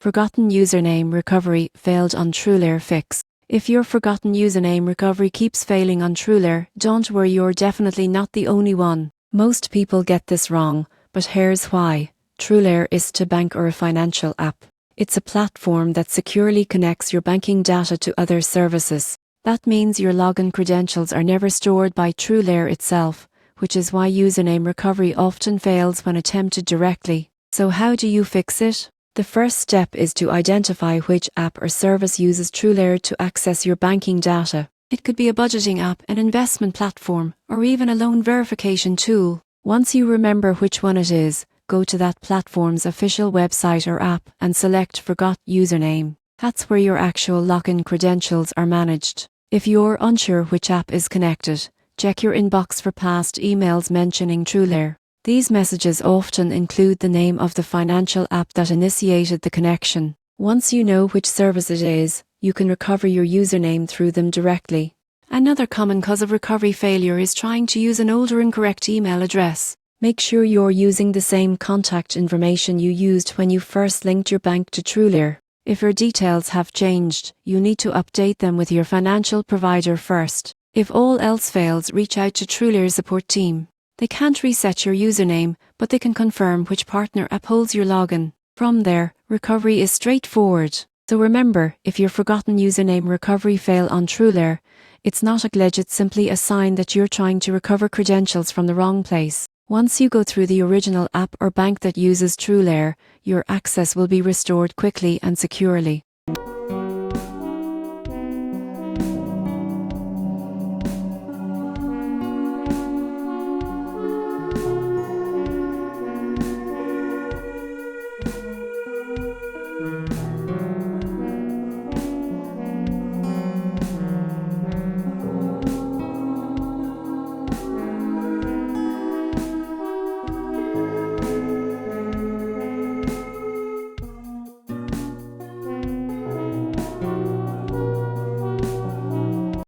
Forgotten username recovery failed on TrueLayer Fix. If your forgotten username recovery keeps failing on TrueLayer, don't worry, you're definitely not the only one. Most people get this wrong, but here's why. TrueLayer isn't a bank or a financial app. It's a platform that securely connects your banking data to other services. That means your login credentials are never stored by TrueLayer itself, which is why username recovery often fails when attempted directly. So how do you fix it? The first step is to identify which app or service uses TrueLayer to access your banking data. It could be a budgeting app, an investment platform, or even a loan verification tool. Once you remember which one it is, go to that platform's official website or app and select Forgot Username. That's where your actual login credentials are managed. If you're unsure which app is connected, check your inbox for past emails mentioning TrueLayer. These messages often include the name of the financial app that initiated the connection. Once you know which service it is, you can recover your username through them directly. Another common cause of recovery failure is trying to use an old or incorrect email address. Make sure you're using the same contact information you used when you first linked your bank to TrueLayer. If your details have changed, you need to update them with your financial provider first. If all else fails, reach out to TrueLayer's support team. They can't reset your username, but they can confirm which partner app holds your login. From there, recovery is straightforward. So remember, if your forgotten username recovery fail on TrueLayer, it's not a glitch, it's simply a sign that you're trying to recover credentials from the wrong place. Once you go through the original app or bank that uses TrueLayer, your access will be restored quickly and securely.